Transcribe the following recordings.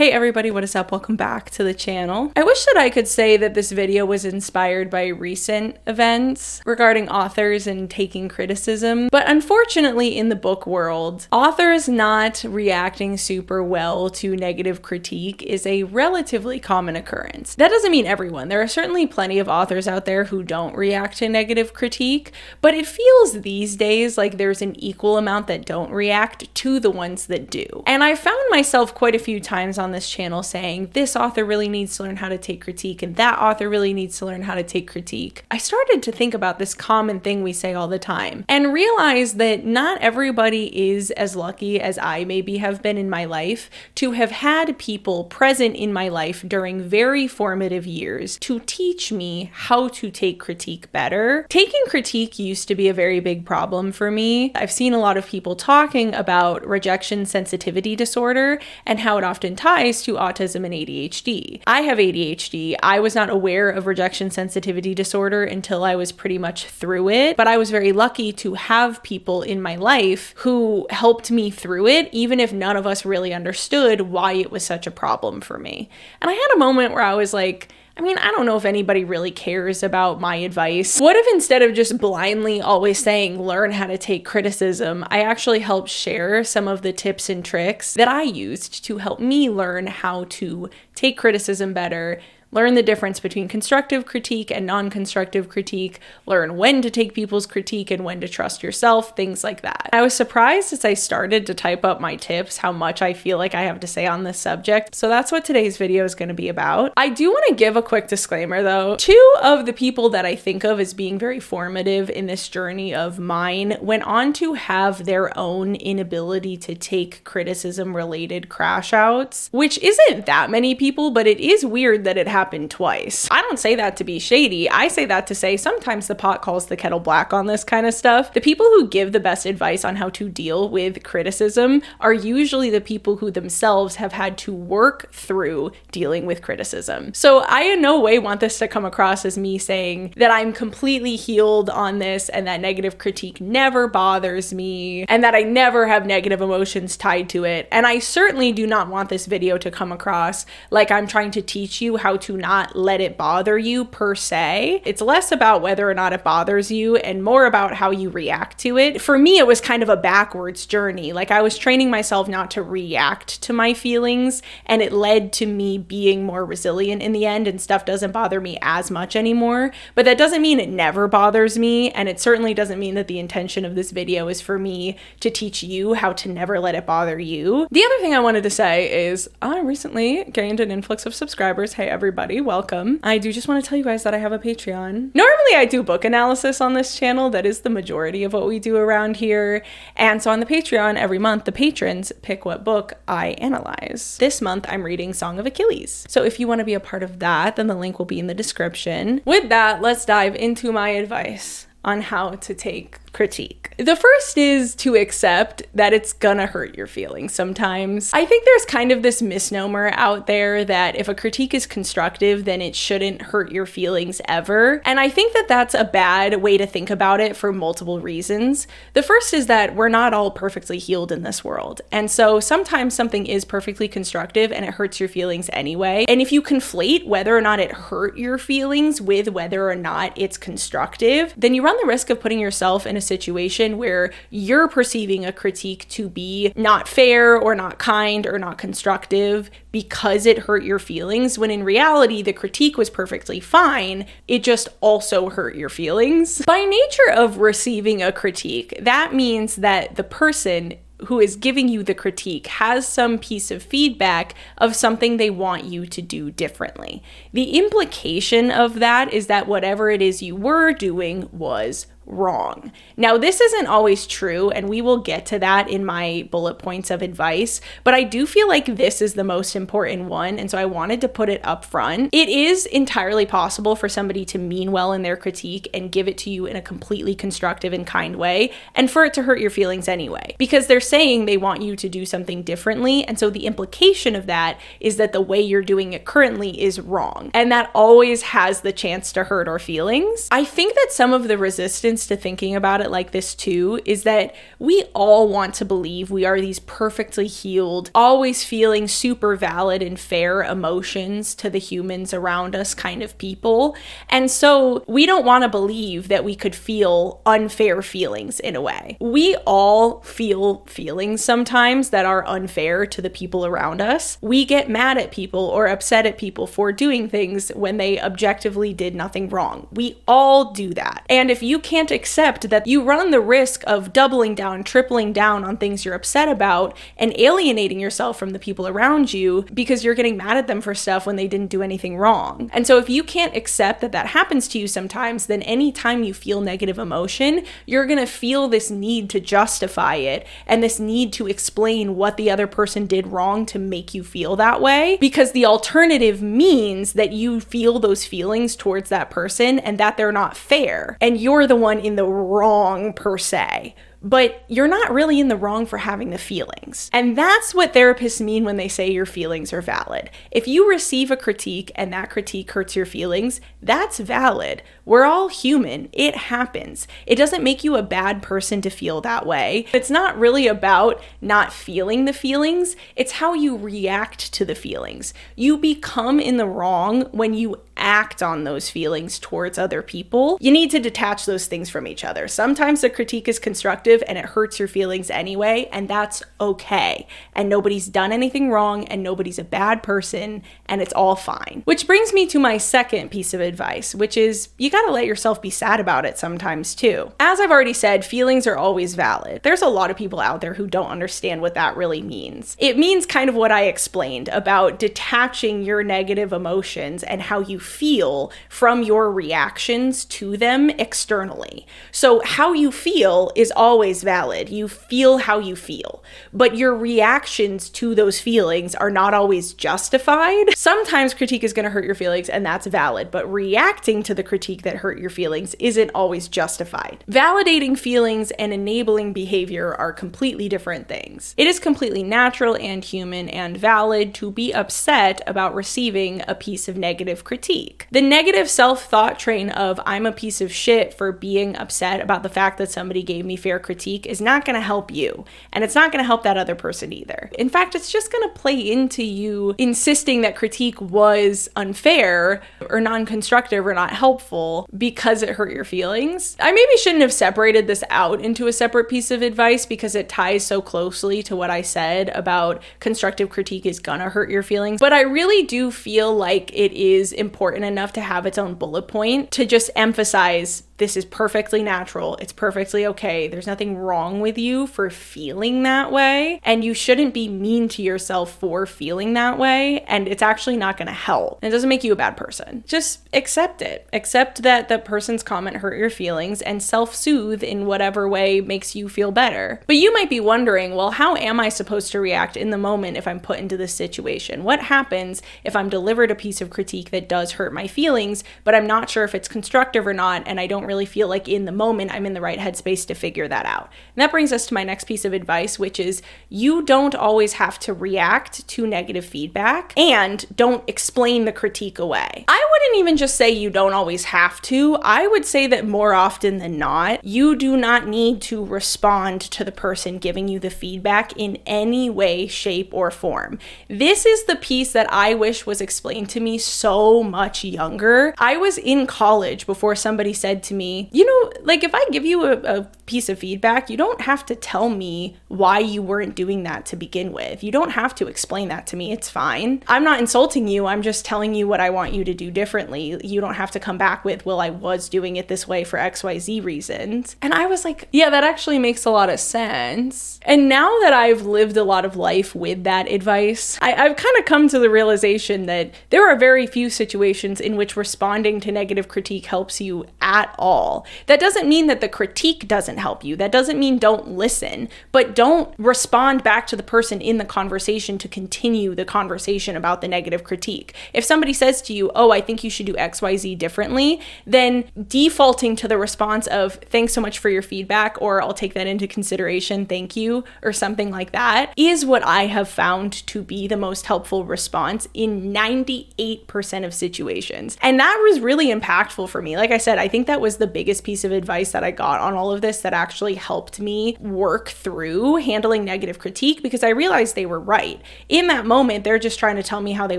Hey everybody, what is up? Welcome back to the channel. I wish that I could say that this video was inspired by recent events regarding authors and taking criticism, but unfortunately in the book world, authors not reacting super well to negative critique is a relatively common occurrence. That doesn't mean everyone. There are certainly plenty of authors out there who don't react to negative critique, but it feels these days like there's an equal amount that don't react to the ones that do. And I found myself quite a few times on this channel saying, this author really needs to learn how to take critique and that author really needs to learn how to take critique. I started to think about this common thing we say all the time and realized that not everybody is as lucky as I maybe have been in my life to have had people present in my life during very formative years to teach me how to take critique better. Taking critique used to be a very big problem for me. I've seen a lot of people talking about rejection sensitivity disorder and how it often ties to autism and ADHD. I have ADHD. I was not aware of rejection sensitivity disorder until I was pretty much through it, but I was very lucky to have people in my life who helped me through it, even if none of us really understood why it was such a problem for me. And I had a moment where I was like, I don't know if anybody really cares about my advice. What if instead of just blindly always saying, learn how to take criticism, I actually helped share some of the tips and tricks that I used to help me learn how to take criticism better, learn the difference between constructive critique and non-constructive critique, learn when to take people's critique and when to trust yourself, things like that. I was surprised as I started to type up my tips how much I feel like I have to say on this subject, so that's what today's video is going to be about. I do want to give a quick disclaimer though. Two of the people that I think of as being very formative in this journey of mine went on to have their own inability to take criticism-related crash outs, which isn't that many people, but it is weird that it happened twice. I don't say that to be shady. I say that to say sometimes the pot calls the kettle black on this kind of stuff. The people who give the best advice on how to deal with criticism are usually the people who themselves have had to work through dealing with criticism. So I in no way want this to come across as me saying that I'm completely healed on this and that negative critique never bothers me and that I never have negative emotions tied to it. And I certainly do not want this video to come across like I'm trying to teach you how to not let it bother you per se. It's less about whether or not it bothers you and more about how you react to it. For me, it was kind of a backwards journey. Like I was training myself not to react to my feelings, and it led to me being more resilient in the end, and stuff doesn't bother me as much anymore. But that doesn't mean it never bothers me, and it certainly doesn't mean that the intention of this video is for me to teach you how to never let it bother you. The other thing I wanted to say is I recently gained an influx of subscribers. Hey everybody, welcome. I do just want to tell you guys that I have a Patreon. Normally I do book analysis on this channel. That is the majority of what we do around here. And so on the Patreon every month, the patrons pick what book I analyze. This month I'm reading Song of Achilles. So if you want to be a part of that, then the link will be in the description. With that, let's dive into my advice on how to take critique. The first is to accept that it's gonna hurt your feelings sometimes. I think there's kind of this misnomer out there that if a critique is constructive, then it shouldn't hurt your feelings ever. And I think that that's a bad way to think about it for multiple reasons. The first is that we're not all perfectly healed in this world. And so sometimes something is perfectly constructive and it hurts your feelings anyway. And if you conflate whether or not it hurt your feelings with whether or not it's constructive, then you run the risk of putting yourself in a situation where you're perceiving a critique to be not fair or not kind or not constructive because it hurt your feelings, when in reality the critique was perfectly fine, it just also hurt your feelings. By nature of receiving a critique, that means that the person who is giving you the critique has some piece of feedback of something they want you to do differently. The implication of that is that whatever it is you were doing was wrong. Now, this isn't always true, and we will get to that in my bullet points of advice, but I do feel like this is the most important one, and so I wanted to put it up front. It is entirely possible for somebody to mean well in their critique and give it to you in a completely constructive and kind way, and for it to hurt your feelings anyway, because they're saying they want you to do something differently, and so the implication of that is that the way you're doing it currently is wrong, and that always has the chance to hurt our feelings. I think that some of the resistance resistance to thinking about it like this too is that we all want to believe we are these perfectly healed, always feeling super valid and fair emotions to the humans around us kind of people. And so we don't want to believe that we could feel unfair feelings in a way. We all feel feelings sometimes that are unfair to the people around us. We get mad at people or upset at people for doing things when they objectively did nothing wrong. We all do that. And if you can't accept that you run the risk of doubling down, tripling down on things you're upset about and alienating yourself from the people around you because you're getting mad at them for stuff when they didn't do anything wrong. And so if you can't accept that that happens to you sometimes, then anytime you feel negative emotion, you're going to feel this need to justify it and this need to explain what the other person did wrong to make you feel that way, because the alternative means that you feel those feelings towards that person and that they're not fair and you're the one in the wrong per se. But you're not really in the wrong for having the feelings. And that's what therapists mean when they say your feelings are valid. If you receive a critique and that critique hurts your feelings, that's valid. We're all human. It happens. It doesn't make you a bad person to feel that way. It's not really about not feeling the feelings. It's how you react to the feelings. You become in the wrong when you act on those feelings towards other people. You need to detach those things from each other. Sometimes the critique is constructive and it hurts your feelings anyway, and that's okay. And nobody's done anything wrong and nobody's a bad person and it's all fine. Which brings me to my second piece of advice, which is you gotta let yourself be sad about it sometimes too. As I've already said, feelings are always valid. There's a lot of people out there who don't understand what that really means. It means kind of what I explained about detaching your negative emotions and how you feel from your reactions to them externally. So how you feel is always valid. You feel how you feel, but your reactions to those feelings are not always justified. Sometimes critique is going to hurt your feelings and that's valid, but reacting to the critique that hurt your feelings isn't always justified. Validating feelings and enabling behavior are completely different things. It is completely natural and human and valid to be upset about receiving a piece of negative critique. The negative self-thought train of I'm a piece of shit for being upset about the fact that somebody gave me fair critique is not going to help you, and it's not going to help that other person either. In fact, it's just going to play into you insisting that critique was unfair or non-constructive or not helpful because it hurt your feelings. I maybe shouldn't have separated this out into a separate piece of advice because it ties so closely to what I said about constructive critique is gonna hurt your feelings, but I really do feel like it is important enough to have its own bullet point to just emphasize this is perfectly natural. It's perfectly okay. There's nothing wrong with you for feeling that way. And you shouldn't be mean to yourself for feeling that way. And it's actually not going to help. It doesn't make you a bad person. Just accept it. Accept that the person's comment hurt your feelings and self-soothe in whatever way makes you feel better. But you might be wondering, well, how am I supposed to react in the moment if I'm put into this situation? What happens if I'm delivered a piece of critique that does hurt my feelings, but I'm not sure if it's constructive or not, and I don't really feel like in the moment I'm in the right headspace to figure that out? And that brings us to my next piece of advice, which is you don't always have to react to negative feedback and don't explain the critique away. I wouldn't even just say you don't always have to. I would say that more often than not, you do not need to respond to the person giving you the feedback in any way, shape, or form. This is the piece that I wish was explained to me so much younger. I was in college before somebody said to me, you know, like if I give you a piece of feedback, you don't have to tell me why you weren't doing that to begin with. You don't have to explain that to me. It's fine. I'm not insulting you. I'm just telling you what I want you to do differently. You don't have to come back with, well, I was doing it this way for XYZ reasons. And I was like, yeah, that actually makes a lot of sense. And now that I've lived a lot of life with that advice, I've kind of come to the realization that there are very few situations in which responding to negative critique helps you at all. That doesn't mean that the critique doesn't help you. That doesn't mean don't listen, but don't respond back to the person in the conversation to continue the conversation about the negative critique. If somebody says to you, oh, I think think you should do XYZ differently, then defaulting to the response of thanks so much for your feedback, or I'll take that into consideration, thank you, or something like that, is what I have found to be the most helpful response in 98% of situations. And that was really impactful for me. Like I said, I think that was the biggest piece of advice that I got on all of this that actually helped me work through handling negative critique, because I realized they were right. In that moment, they're just trying to tell me how they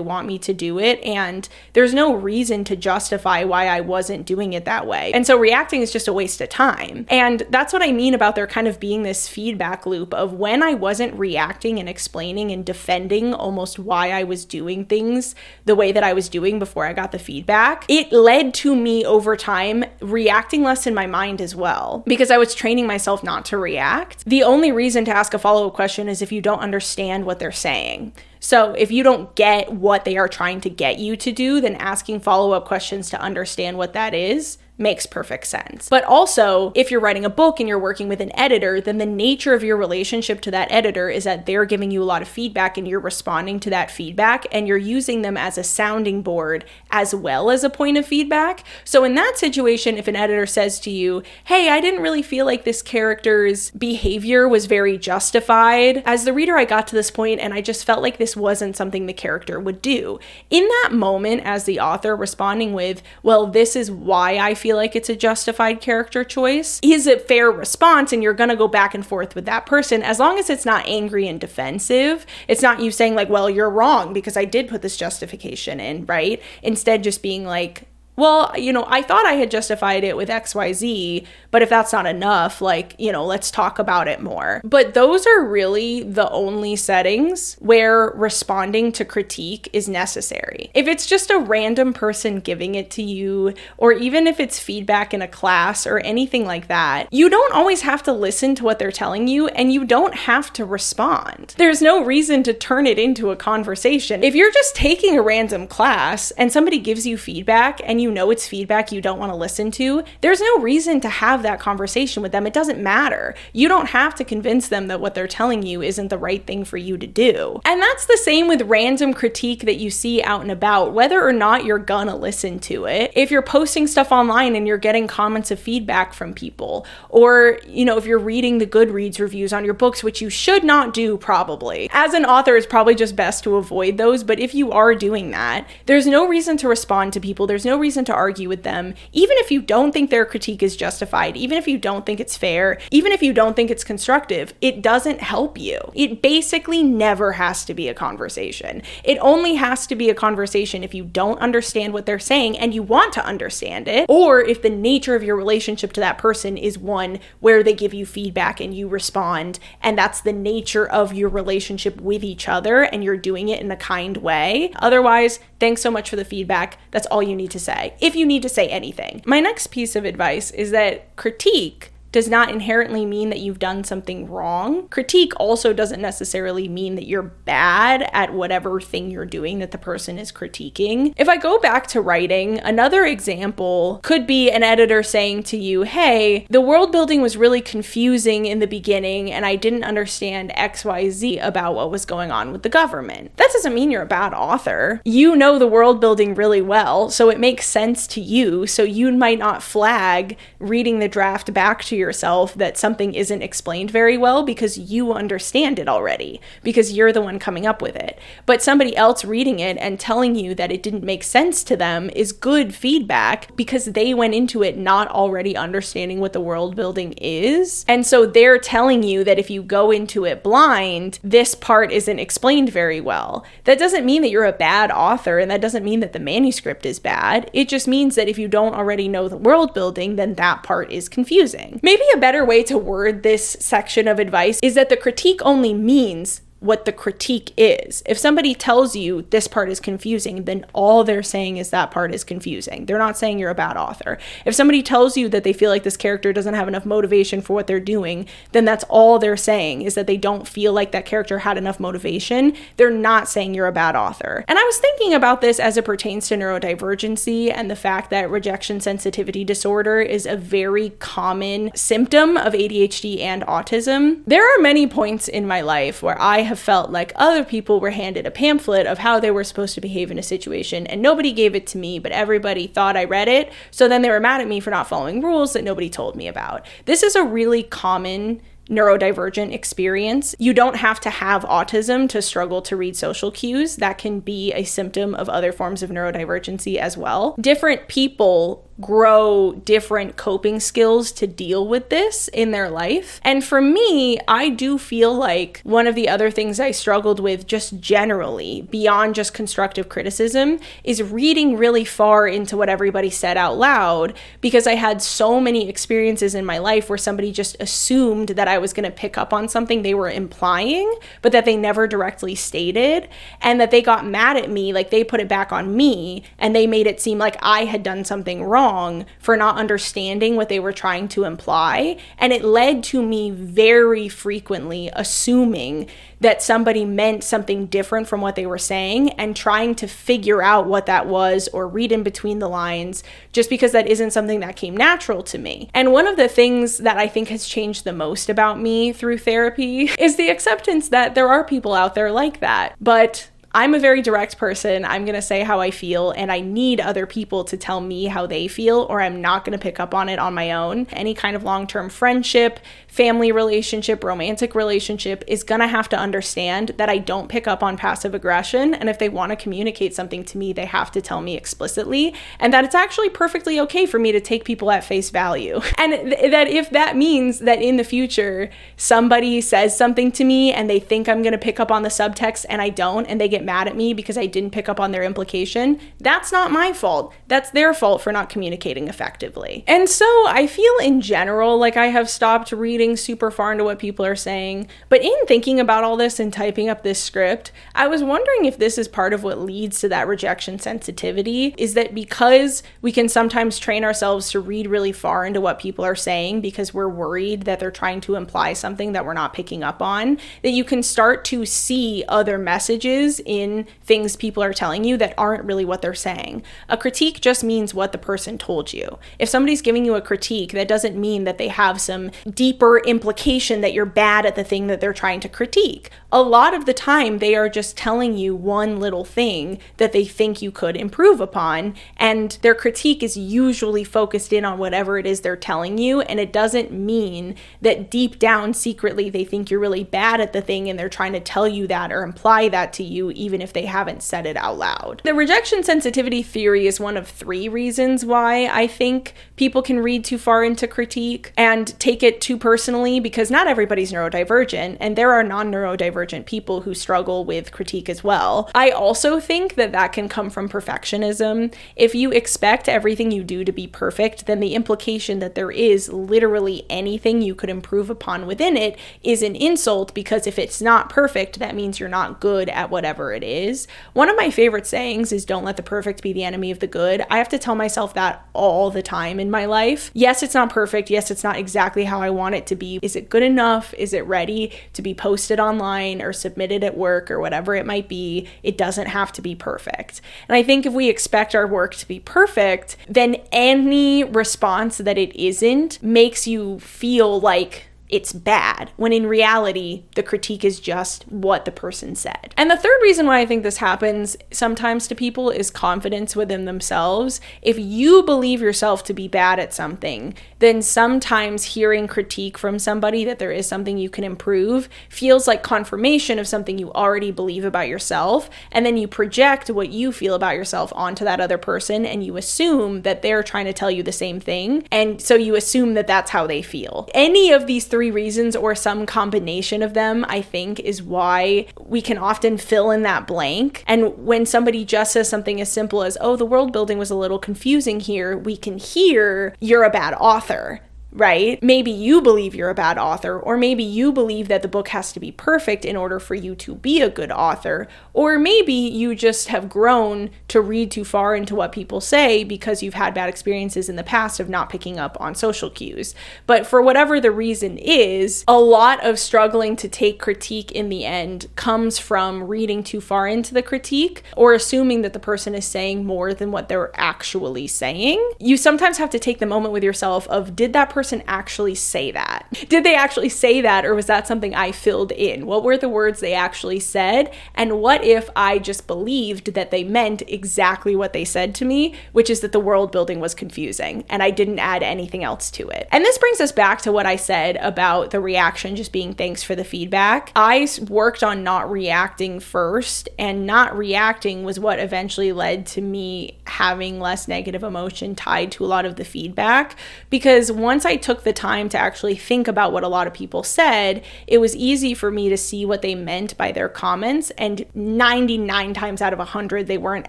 want me to do it, and there's no reason to justify why I wasn't doing it that way. And so reacting is just a waste of time. And that's what I mean about there kind of being this feedback loop of when I wasn't reacting and explaining and defending almost why I was doing things the way that I was doing before I got the feedback, it led to me over time reacting less in my mind as well, because I was training myself not to react. The only reason to ask a follow-up question is if you don't understand what they're saying. So if you don't get what they are trying to get you to do, then asking follow-up questions to understand what that is makes perfect sense. But also, if you're writing a book and you're working with an editor, then the nature of your relationship to that editor is that they're giving you a lot of feedback and you're responding to that feedback, and you're using them as a sounding board as well as a point of feedback. So in that situation, if an editor says to you, hey, I didn't really feel like this character's behavior was very justified. As the reader, I got to this point and I just felt like this wasn't something the character would do. In that moment, as the author, responding with, well, this is why I feel like it's a justified character choice, is a fair response, and you're gonna go back and forth with that person as long as it's not angry and defensive. It's not you saying like, well, you're wrong because I did put this justification in, right? Instead, just being like, well, I thought I had justified it with XYZ, but if that's not enough, let's talk about it more. But those are really the only settings where responding to critique is necessary. If it's just a random person giving it to you, or even if it's feedback in a class or anything like that, you don't always have to listen to what they're telling you, and you don't have to respond. There's no reason to turn it into a conversation. If you're just taking a random class and somebody gives you feedback and you know it's feedback you don't want to listen to, there's no reason to have that conversation with them. It doesn't matter. You don't have to convince them that what they're telling you isn't the right thing for you to do. And that's the same with random critique that you see out and about, whether or not you're gonna listen to it. If you're posting stuff online and you're getting comments of feedback from people, or, if you're reading the Goodreads reviews on your books, which you should not do probably. As an author, it's probably just best to avoid those, but if you are doing that, there's no reason to respond to people. There's no reason to argue with them, even if you don't think their critique is justified, even if you don't think it's fair, even if you don't think it's constructive. It doesn't help you. It basically never has to be a conversation. It only has to be a conversation if you don't understand what they're saying and you want to understand it, or if the nature of your relationship to that person is one where they give you feedback and you respond, and that's the nature of your relationship with each other and you're doing it in a kind way. Otherwise, thanks so much for the feedback. That's all you need to say, if you need to say anything. My next piece of advice is that critique does not inherently mean that you've done something wrong. Critique also doesn't necessarily mean that you're bad at whatever thing you're doing that the person is critiquing. If I go back to writing, another example could be an editor saying to you, hey, the world building was really confusing in the beginning and I didn't understand XYZ about what was going on with the government. That doesn't mean you're a bad author. You know the world building really well, so it makes sense to you, so you might not flag reading the draft back to yourself that something isn't explained very well because you understand it already, because you're the one coming up with it. But somebody else reading it and telling you that it didn't make sense to them is good feedback because they went into it not already understanding what the world building is. And so they're telling you that if you go into it blind, this part isn't explained very well. That doesn't mean that you're a bad author, and that doesn't mean that the manuscript is bad. It just means that if you don't already know the world building, then that part is confusing. Maybe a better way to word this section of advice is that the critique only means what the critique is. If somebody tells you this part is confusing, then all they're saying is that part is confusing. They're not saying you're a bad author. If somebody tells you that they feel like this character doesn't have enough motivation for what they're doing, then that's all they're saying, is that they don't feel like that character had enough motivation. They're not saying you're a bad author. And I was thinking about this as it pertains to neurodivergency and the fact that rejection sensitivity disorder is a very common symptom of ADHD and autism. There are many points in my life where I have have felt like other people were handed a pamphlet of how they were supposed to behave in a situation, and nobody gave it to me, but everybody thought I read it. So then they were mad at me for not following rules that nobody told me about. This is a really common neurodivergent experience. You don't have to have autism to struggle to read social cues. That can be a symptom of other forms of neurodivergency as well. Different people grow different coping skills to deal with this in their life. And for me, I do feel like one of the other things I struggled with just generally, beyond just constructive criticism, is reading really far into what everybody said out loud, because I had so many experiences in my life where somebody just assumed that I was going to pick up on something they were implying, but that they never directly stated, and that they got mad at me, like they put it back on me, and they made it seem like I had done something wrong for not understanding what they were trying to imply. And it led to me very frequently assuming that somebody meant something different from what they were saying, and trying to figure out what that was or read in between the lines, just because that isn't something that came natural to me. And one of the things that I think has changed the most about me through therapy is the acceptance that there are people out there like that. But I'm a very direct person. I'm going to say how I feel, and I need other people to tell me how they feel, or I'm not going to pick up on it on my own. Any kind of long-term friendship, family relationship, romantic relationship is going to have to understand that I don't pick up on passive aggression. And if they want to communicate something to me, they have to tell me explicitly, and that it's actually perfectly okay for me to take people at face value. And that if that means that in the future, somebody says something to me and they think I'm going to pick up on the subtext and I don't, and they get mad at me because I didn't pick up on their implication, that's not my fault. That's their fault for not communicating effectively. And so I feel in general like I have stopped reading super far into what people are saying. But in thinking about all this and typing up this script, I was wondering if this is part of what leads to that rejection sensitivity, is that because we can sometimes train ourselves to read really far into what people are saying because we're worried that they're trying to imply something that we're not picking up on, that you can start to see other messages in things people are telling you that aren't really what they're saying. A critique just means what the person told you. If somebody's giving you a critique, that doesn't mean that they have some deeper implication that you're bad at the thing that they're trying to critique. A lot of the time, they are just telling you one little thing that they think you could improve upon, and their critique is usually focused in on whatever it is they're telling you, and it doesn't mean that deep down secretly they think you're really bad at the thing and they're trying to tell you that or imply that to you, even if they haven't said it out loud. The rejection sensitivity theory is one of 3 reasons why I think people can read too far into critique and take it too personally, because not everybody's neurodivergent, and there are non-neurodivergent people who struggle with critique as well. I also think that that can come from perfectionism. If you expect everything you do to be perfect, then the implication that there is literally anything you could improve upon within it is an insult, because if it's not perfect, that means you're not good at whatever it is. One of my favorite sayings is, don't let the perfect be the enemy of the good. I have to tell myself that all the time in my life. Yes, it's not perfect. Yes, it's not exactly how I want it to be. Is it good enough? Is it ready to be posted online or submitted at work or whatever it might be? It doesn't have to be perfect. And I think if we expect our work to be perfect, then any response that it isn't makes you feel like it's bad, when in reality, the critique is just what the person said. And the third reason why I think this happens sometimes to people is confidence within themselves. If you believe yourself to be bad at something, then sometimes hearing critique from somebody that there is something you can improve feels like confirmation of something you already believe about yourself, and then you project what you feel about yourself onto that other person, and you assume that they're trying to tell you the same thing, and so you assume that that's how they feel. Any of these 3 reasons, or some combination of them, I think is why we can often fill in that blank. And when somebody just says something as simple as, oh, the world building was a little confusing here, we can hear, you're a bad author. Right? Maybe you believe you're a bad author, or maybe you believe that the book has to be perfect in order for you to be a good author, or maybe you just have grown to read too far into what people say because you've had bad experiences in the past of not picking up on social cues. But for whatever the reason is, a lot of struggling to take critique in the end comes from reading too far into the critique, or assuming that the person is saying more than what they're actually saying. You sometimes have to take the moment with yourself of, did that person person actually say that? Did they actually say that, or was that something I filled in? What were the words they actually said? And what if I just believed that they meant exactly what they said to me, which is that the world building was confusing and I didn't add anything else to it? And this brings us back to what I said about the reaction just being thanks for the feedback. I worked on not reacting first, and not reacting was what eventually led to me having less negative emotion tied to a lot of the feedback, because once I took the time to actually think about what a lot of people said, it was easy for me to see what they meant by their comments, and 99 times out of 100 they weren't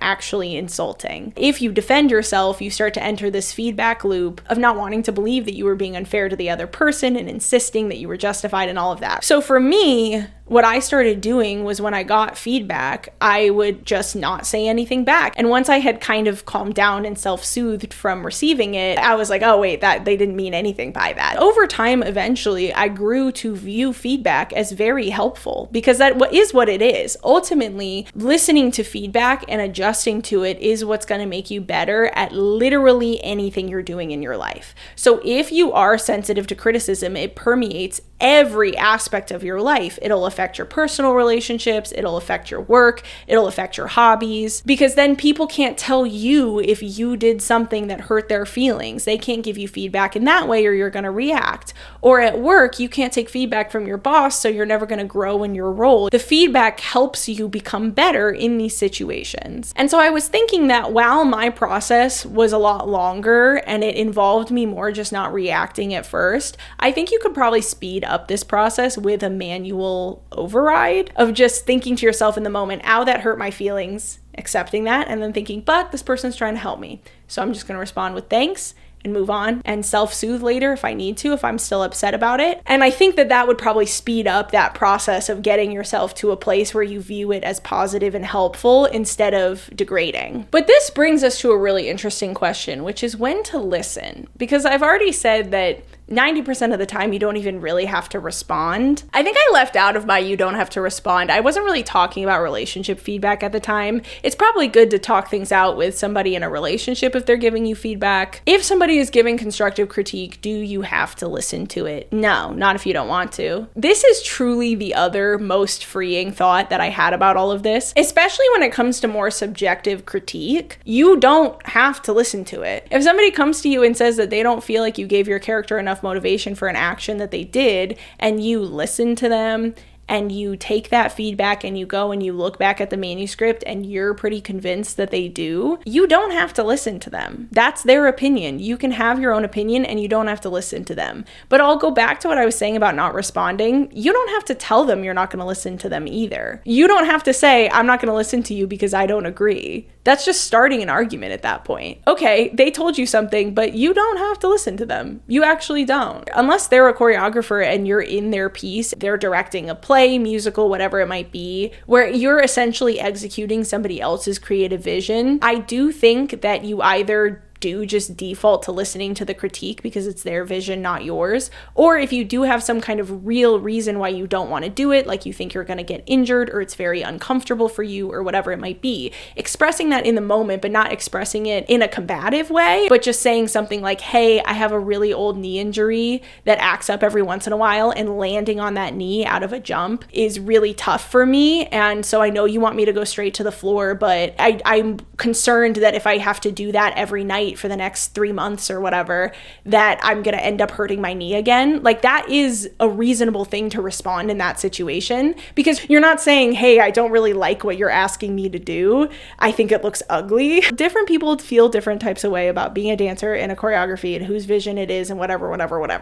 actually insulting. If you defend yourself, you start to enter this feedback loop of not wanting to believe that you were being unfair to the other person and insisting that you were justified and all of that. So for me, what I started doing was when I got feedback, I would just not say anything back. And once I had kind of calmed down and self-soothed from receiving it, I was like, oh wait, that they didn't mean anything by that. Over time, eventually, I grew to view feedback as very helpful, because that is what it is. Ultimately, listening to feedback and adjusting to it is what's going to make you better at literally anything you're doing in your life. So if you are sensitive to criticism, it permeates every aspect of your life. It'll affect your personal relationships, it'll affect your work, it'll affect your hobbies, because then people can't tell you if you did something that hurt their feelings. They can't give you feedback in that way, or you're going to react. Or at work, you can't take feedback from your boss, so you're never going to grow in your role. The feedback helps you become better in these situations. And so I was thinking that while my process was a lot longer and it involved me more just not reacting at first, I think you could probably speed up this process with a manual override of just thinking to yourself in the moment, ow, that hurt my feelings, accepting that, and then thinking, but this person's trying to help me, so I'm just going to respond with thanks and move on and self-soothe later if I need to, if I'm still upset about it. And I think that that would probably speed up that process of getting yourself to a place where you view it as positive and helpful instead of degrading. But this brings us to a really interesting question, which is when to listen. Because I've already said that 90% of the time you don't even really have to respond. I think I left out of my you don't have to respond. I wasn't really talking about relationship feedback at the time. It's probably good to talk things out with somebody in a relationship if they're giving you feedback. If somebody is giving constructive critique, do you have to listen to it? No, not if you don't want to. This is truly the other most freeing thought that I had about all of this, especially when it comes to more subjective critique. You don't have to listen to it. If somebody comes to you and says that they don't feel like you gave your character enough motivation for an action that they did, and you listen to them and you take that feedback and you go and you look back at the manuscript and you're pretty convinced that they do, you don't have to listen to them. That's their opinion. You can have your own opinion and you don't have to listen to them. But I'll go back to what I was saying about not responding. You don't have to tell them you're not going to listen to them either. You don't have to say, I'm not going to listen to you because I don't agree. That's just starting an argument at that point. Okay, they told you something, but you don't have to listen to them. You actually don't. Unless they're a choreographer and you're in their piece, they're directing a play, musical, whatever it might be, where you're essentially executing somebody else's creative vision. I do think that you either do just default to listening to the critique because it's their vision, not yours. Or if you do have some kind of real reason why you don't want to do it, like you think you're going to get injured or it's very uncomfortable for you or whatever it might be, expressing that in the moment, but not expressing it in a combative way, but just saying something like, hey, I have a really old knee injury that acts up every once in a while, and landing on that knee out of a jump is really tough for me. And so I know you want me to go straight to the floor, but I'm concerned that if I have to do that every night for the next 3 months or whatever, that I'm going to end up hurting my knee again. Like, that is a reasonable thing to respond in that situation, because you're not saying, hey, I don't really like what you're asking me to do. I think it looks ugly. Different people feel different types of way about being a dancer in a choreography and whose vision it is and whatever.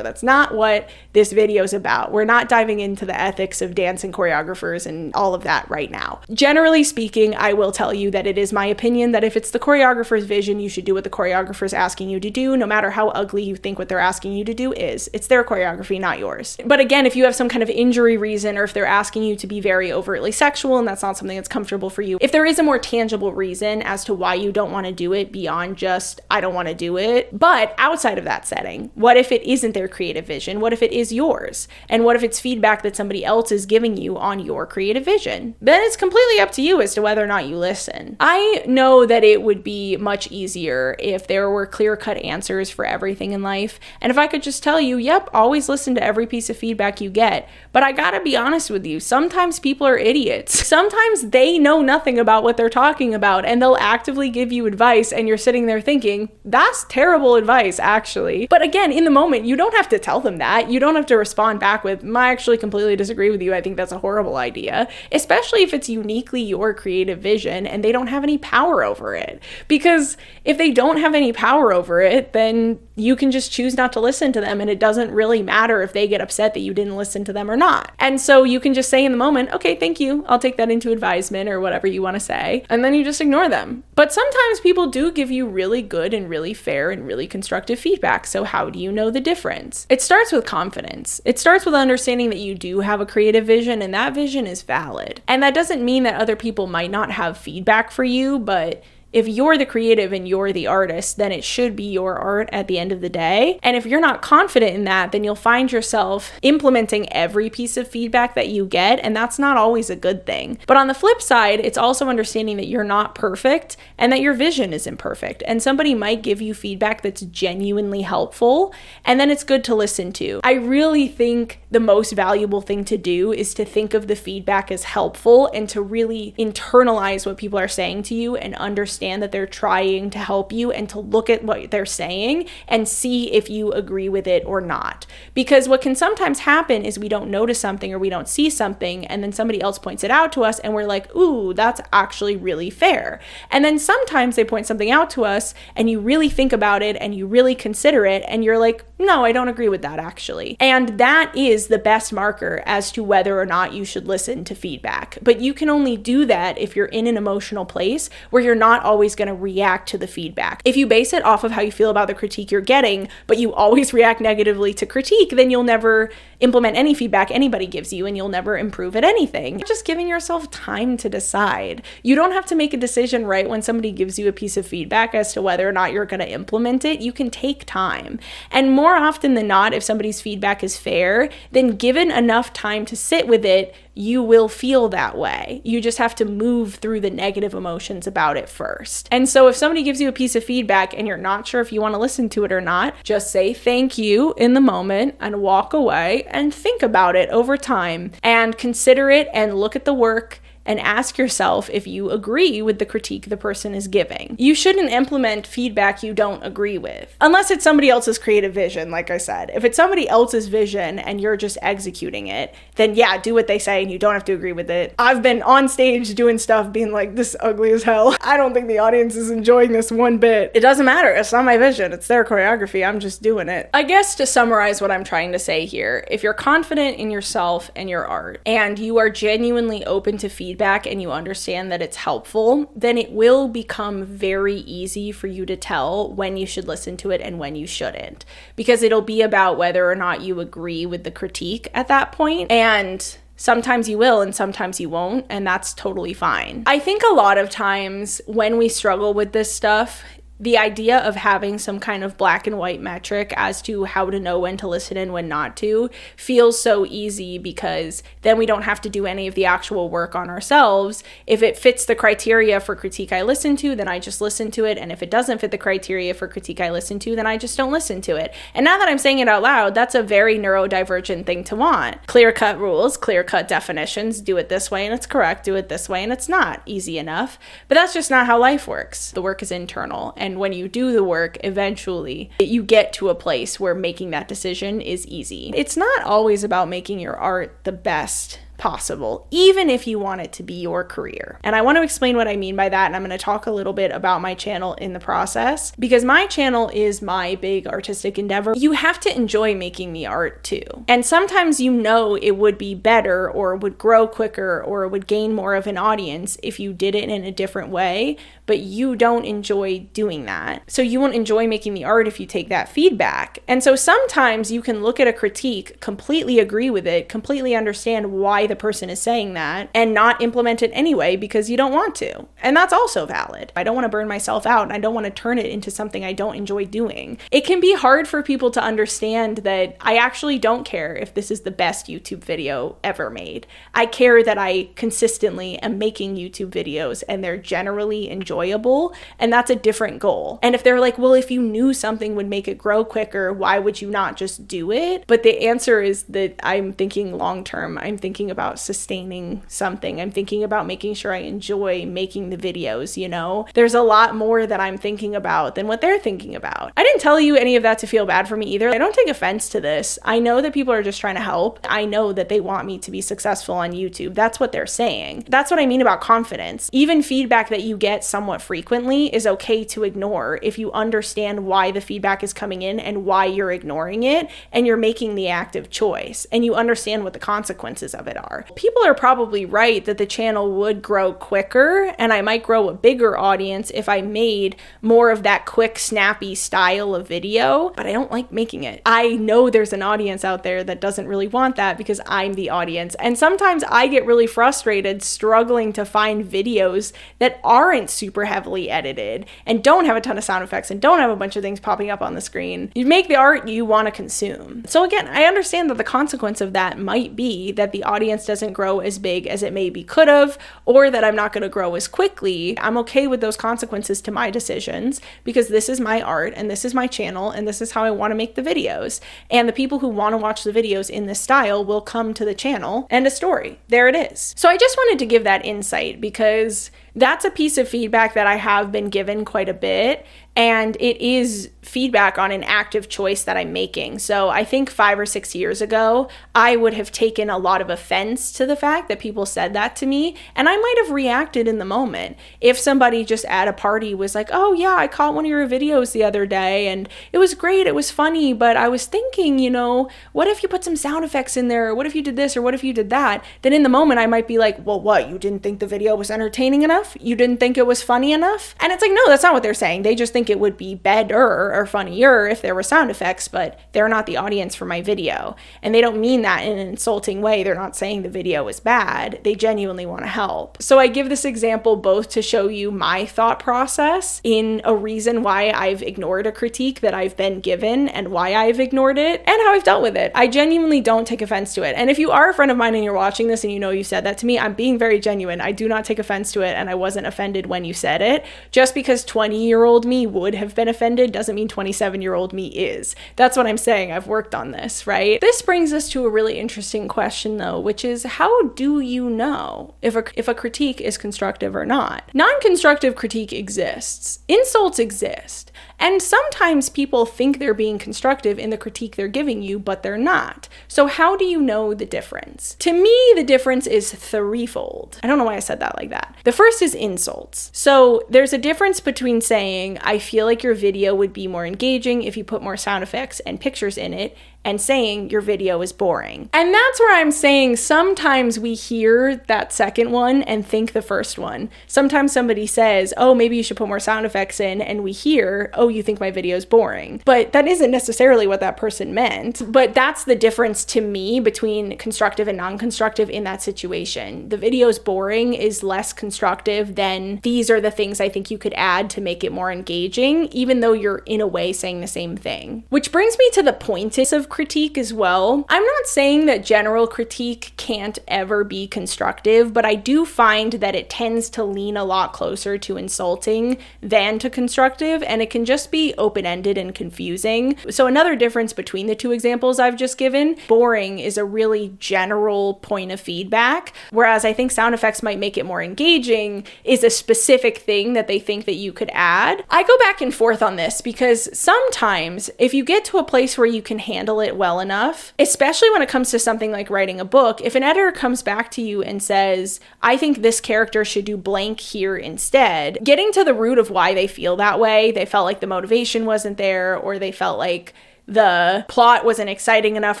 That's not what this video is about. We're not diving into the ethics of dancing choreographers and all of that right now. Generally speaking, I will tell you that it is my opinion that if it's the choreographer's vision, you should do what the choreographer's asking you to do, no matter how ugly you think what they're asking you to do is. It's their choreography, not yours. But again, if you have some kind of injury reason, or if they're asking you to be very overtly sexual and that's not something that's comfortable for you, if there is a more tangible reason as to why you don't want to do it beyond just, I don't want to do it, but outside of that setting, what if it isn't their creative vision? What if it is yours? And what if it's feedback that somebody else is giving you on your creative vision? Then it's completely up to you as to whether or not you listen. I know that it would be much easier if if there were clear-cut answers for everything in life, and if I could just tell you, yep, always listen to every piece of feedback you get. But I gotta be honest with you, sometimes people are idiots. Sometimes they know nothing about what they're talking about, and they'll actively give you advice, and you're sitting there thinking, that's terrible advice, actually. But again, in the moment, you don't have to tell them that. You don't have to respond back with, I actually completely disagree with you. I think that's a horrible idea, especially if it's uniquely your creative vision and they don't have any power over it. Because if they don't have any power over it, then you can just choose not to listen to them, and it doesn't really matter if they get upset that you didn't listen to them or not. And so you can just say in the moment, okay, thank you, I'll take that into advisement, or whatever you want to say, and then you just ignore them. But sometimes people do give you really good and really fair and really constructive feedback. So how do you know the difference? It starts with confidence. It starts with understanding that you do have a creative vision, and that vision is valid. And that doesn't mean that other people might not have feedback for you, but if you're the creative and you're the artist, then it should be your art at the end of the day. And if you're not confident in that, then you'll find yourself implementing every piece of feedback that you get, and that's not always a good thing. But on the flip side, it's also understanding that you're not perfect and that your vision is imperfect. And somebody might give you feedback that's genuinely helpful, and then it's good to listen to. I really think the most valuable thing to do is to think of the feedback as helpful and to really internalize what people are saying to you and understand that they're trying to help you, and to look at what they're saying and see if you agree with it or not. Because what can sometimes happen is we don't notice something or we don't see something, and then somebody else points it out to us and we're like, ooh, that's actually really fair. And then sometimes they point something out to us and you really think about it and you really consider it and you're like, no, I don't agree with that actually. And that is the best marker as to whether or not you should listen to feedback. But you can only do that if you're in an emotional place where you're not always going to react to the feedback. If you base it off of how you feel about the critique you're getting, but you always react negatively to critique, then you'll never implement any feedback anybody gives you, and you'll never improve at anything. You're just giving yourself time to decide. You don't have to make a decision right when somebody gives you a piece of feedback as to whether or not you're going to implement it. You can take time. And more often than not, if somebody's feedback is fair, then given enough time to sit with it, you will feel that way. You just have to move through the negative emotions about it first. And so if somebody gives you a piece of feedback and you're not sure if you want to listen to it or not, just say thank you in the moment and walk away and think about it over time and consider it and look at the work and ask yourself if you agree with the critique the person is giving. You shouldn't implement feedback you don't agree with, unless it's somebody else's creative vision, like I said. If it's somebody else's vision and you're just executing it, then yeah, do what they say and you don't have to agree with it. I've been on stage doing stuff being like, this is ugly as hell. I don't think the audience is enjoying this one bit. It doesn't matter. It's not my vision. It's their choreography. I'm just doing it. I guess to summarize what I'm trying to say here, if you're confident in yourself and your art, and you are genuinely open to feedback and you understand that it's helpful, then it will become very easy for you to tell when you should listen to it and when you shouldn't, because it'll be about whether or not you agree with the critique at that point. And sometimes you will and sometimes you won't, and that's totally fine. I think a lot of times when we struggle with this stuff, the idea of having some kind of black and white metric as to how to know when to listen and when not to feels so easy, because then we don't have to do any of the actual work on ourselves. If it fits the criteria for critique I listen to, then I just listen to it. And if it doesn't fit the criteria for critique I listen to, then I just don't listen to it. And now that I'm saying it out loud, that's a very neurodivergent thing to want. Clear-cut rules, clear-cut definitions, do it this way and it's correct, do it this way and it's not. Easy enough. But that's just not how life works. The work is internal. And when you do the work, eventually you get to a place where making that decision is easy. It's not always about making your art the best possible, even if you want it to be your career. And I want to explain what I mean by that, and I'm going to talk a little bit about my channel in the process, because my channel is my big artistic endeavor. You have to enjoy making the art too. And sometimes you know it would be better or would grow quicker or would gain more of an audience if you did it in a different way, but you don't enjoy doing that. So you won't enjoy making the art if you take that feedback. And so sometimes you can look at a critique, completely agree with it, completely understand why why the person is saying that and not implement it anyway because you don't want to. And that's also valid. I don't want to burn myself out and I don't want to turn it into something I don't enjoy doing. It can be hard for people to understand that I actually don't care if this is the best YouTube video ever made. I care that I consistently am making YouTube videos and they're generally enjoyable, and that's a different goal. And if they're like, well, if you knew something would make it grow quicker, why would you not just do it? But the answer is that I'm thinking long term. I'm thinking about sustaining something. I'm thinking about making sure I enjoy making the videos, you know? There's a lot more that I'm thinking about than what they're thinking about. I didn't tell you any of that to feel bad for me either. I don't take offense to this. I know that people are just trying to help. I know that they want me to be successful on YouTube. That's what they're saying. That's what I mean about confidence. Even feedback that you get somewhat frequently is okay to ignore if you understand why the feedback is coming in and why you're ignoring it, and you're making the active choice and you understand what the consequences of it are. People are probably right that the channel would grow quicker and I might grow a bigger audience if I made more of that quick, snappy style of video, but I don't like making it. I know there's an audience out there that doesn't really want that because I'm the audience. And sometimes I get really frustrated struggling to find videos that aren't super heavily edited and don't have a ton of sound effects and don't have a bunch of things popping up on the screen. You make the art you want to consume. So again, I understand that the consequence of that might be that the audience doesn't grow as big as it maybe could have, or that I'm not going to grow as quickly. I'm okay with those consequences to my decisions because this is my art and this is my channel and this is how I want to make the videos. And the people who want to watch the videos in this style will come to the channel. End of story. There it is. So I just wanted to give that insight because that's a piece of feedback that I have been given quite a bit, and it is feedback on an active choice that I'm making. So I think 5 or 6 years ago, I would have taken a lot of offense to the fact that people said that to me, and I might have reacted in the moment. If somebody just at a party was like, oh yeah, I caught one of your videos the other day and it was great, it was funny, but I was thinking, you know, what if you put some sound effects in there? Or what if you did this? Or what if you did that? Then in the moment, I might be like, well, what? You didn't think the video was entertaining enough? You didn't think it was funny enough? And it's like, no, that's not what they're saying. They just think it would be better or funnier if there were sound effects, but they're not the audience for my video. And they don't mean that in an insulting way. They're not saying the video is bad. They genuinely want to help. So I give this example both to show you my thought process in a reason why I've ignored a critique that I've been given and why I've ignored it and how I've dealt with it. I genuinely don't take offense to it. And if you are a friend of mine and you're watching this and you know you said that to me, I'm being very genuine. I do not take offense to it, and I wasn't offended when you said it. Just because 20-year-old me would have been offended doesn't mean 27-year-old me is. That's what I'm saying. I've worked on this, right? This brings us to a really interesting question though, which is how do you know if a critique is constructive or not? Non-constructive critique exists. Insults exist. And sometimes people think they're being constructive in the critique they're giving you, but they're not. So how do you know the difference? To me, the difference is threefold. I don't know why I said that like that. The first is insults. So there's a difference between saying, I feel like your video would be more engaging if you put more sound effects and pictures in it, and saying your video is boring. And that's where I'm saying sometimes we hear that second one and think the first one. Sometimes somebody says, oh, maybe you should put more sound effects in, and we hear, oh, you think my video is boring. But that isn't necessarily what that person meant. But that's the difference to me between constructive and non-constructive in that situation. The video's boring is less constructive than these are the things I think you could add to make it more engaging, even though you're in a way saying the same thing. Which brings me to the point of critique as well. I'm not saying that general critique can't ever be constructive, but I do find that it tends to lean a lot closer to insulting than to constructive, and it can just be open-ended and confusing. So another difference between the two examples I've just given, boring is a really general point of feedback, whereas I think sound effects might make it more engaging is a specific thing that they think that you could add. I go back and forth on this because sometimes if you get to a place where you can handle it well enough, especially when it comes to something like writing a book, if an editor comes back to you and says, I think this character should do blank here instead, getting to the root of why they feel that way, they felt like the motivation wasn't there, or they felt like the plot wasn't exciting enough